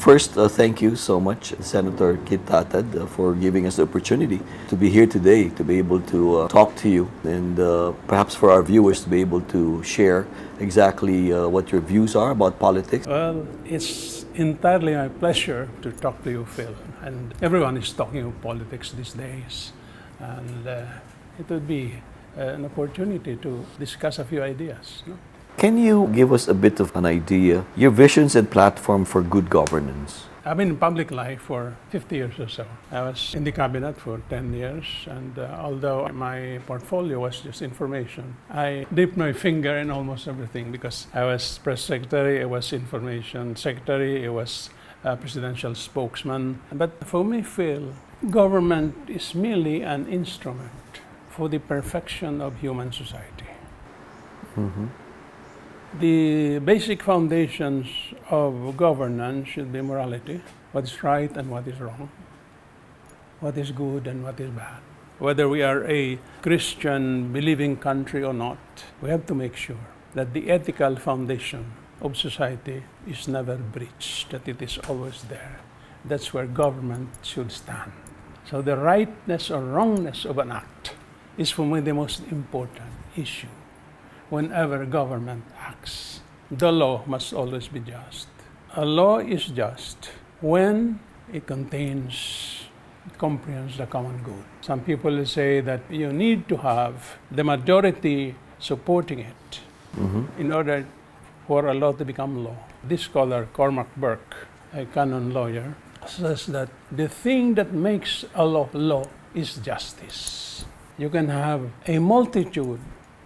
First, thank you so much, Senator Kit Tatad, for giving us the opportunity to be here today, to be able to talk to you, and perhaps for our viewers to be able to share exactly what your views are about politics. Well, it's entirely my pleasure to talk to you, Phil. And everyone is talking about politics these days. And it would be an opportunity to discuss a few ideas. No? Can you give us a bit of an idea, your visions and platform for good governance? I've been in public life for 50 years or so. I was in the cabinet for 10 years, and although my portfolio was just information, I dipped my finger in almost everything because I was press secretary, I was information secretary, I was presidential spokesman. But for me, Phil, government is merely an instrument for the perfection of human society. Mm-hmm. The basic foundations of governance should be morality, what is right and what is wrong, what is good and what is bad. Whether we are a Christian believing country or not, we have to make sure that the ethical foundation of society is never breached, that it is always there. That's where government should stand. So the rightness or wrongness of an act is for me the most important issue. Whenever government acts, the law must always be just. A law is just when it comprehends the common good. Some people will say that you need to have the majority supporting it in order for a law to become law. This scholar, Cormac Burke, a canon lawyer, says that the thing that makes a law is justice. You can have a multitude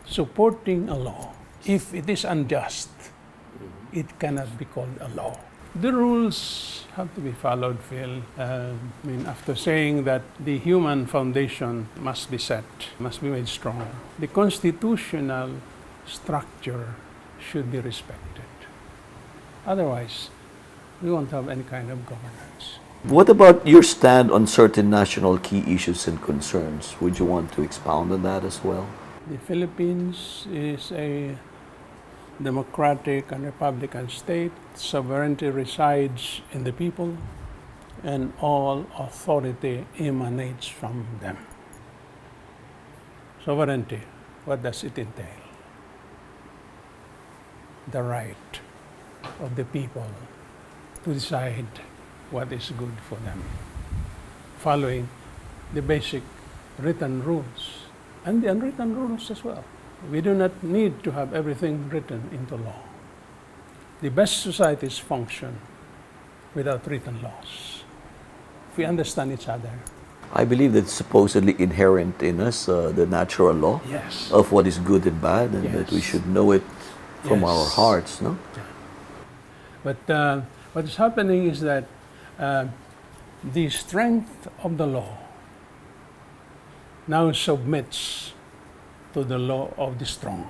supporting a law. If it is unjust, it cannot be called a law. The rules have to be followed, Phil. After saying that the human foundation must be set, must be made strong, the constitutional structure should be respected. Otherwise, we won't have any kind of governance. What about your stand on certain national key issues and concerns? Would you want to expound on that as well? The Philippines is a democratic and republican state. Sovereignty resides in the people, and all authority emanates from them. Sovereignty, what does it entail? The right of the people to decide what is good for them, following the basic written rules and the unwritten rules as well. We do not need to have everything written into law. The best societies function without written laws. If we understand each other. I believe that's supposedly inherent in us, the natural law of what is good and bad, and that we should know it from our hearts, no? Yeah. But what is happening is that the strength of the law now submits to the law of the strong.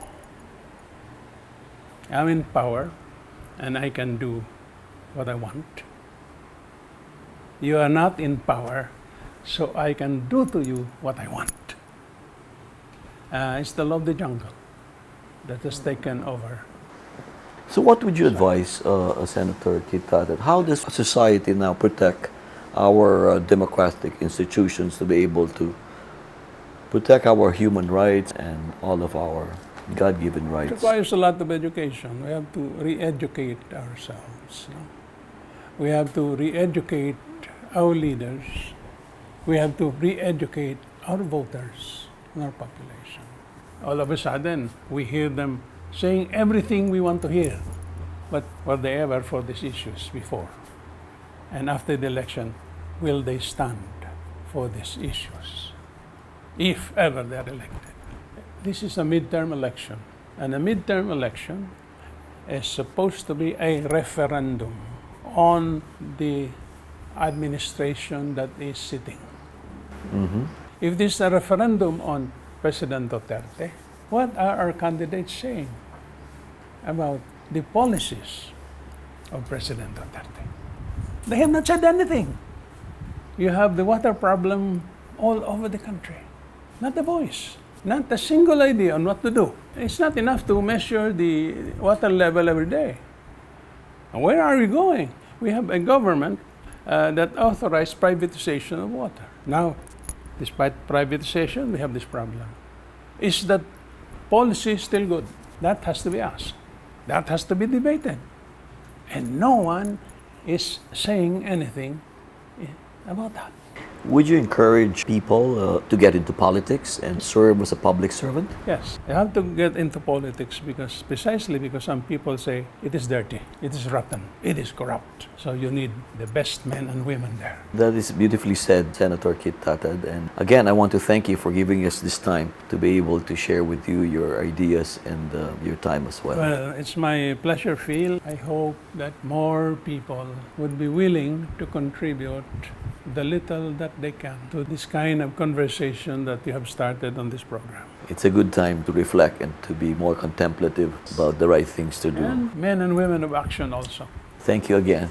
I'm in power and I can do what I want. You are not in power, so I can do to you what I want. It's the law of the jungle that has taken over. So what would you advise, Senator Kit Tatad? How does society now protect our democratic institutions to be able to protect our human rights and all of our God-given rights? It requires a lot of education. We have to re-educate ourselves. No? We have to re-educate our leaders. We have to re-educate our voters and our population. All of a sudden, we hear them saying everything we want to hear. But were they ever for these issues before? And after the election, will they stand for these issues? If ever they're elected. This is a midterm election. And a midterm election is supposed to be a referendum on the administration that is sitting. If this is a referendum on President Duterte, what are our candidates saying about the policies of President Duterte? They have not said anything. You have the water problem all over the country. Not a voice, not a single idea on what to do. It's not enough to measure the water level every day. And where are we going? We have a government that authorized privatization of water. Now, despite privatization, we have this problem. Is that policy still good? That has to be asked. That has to be debated. And no one is saying anything about that. Would you encourage people to get into politics and serve as a public servant? Yes, you have to get into politics precisely because some people say it is dirty, it is rotten, it is corrupt. So you need the best men and women there. That is beautifully said, Senator Kit Tatad. And again, I want to thank you for giving us this time to be able to share with you your ideas and your time as well. Well, it's my pleasure, Phil. I hope that more people would be willing to contribute the little that they can to this kind of conversation that you have started on this program. It's a good time to reflect and to be more contemplative about the right things to do. And men and women of action also. Thank you again.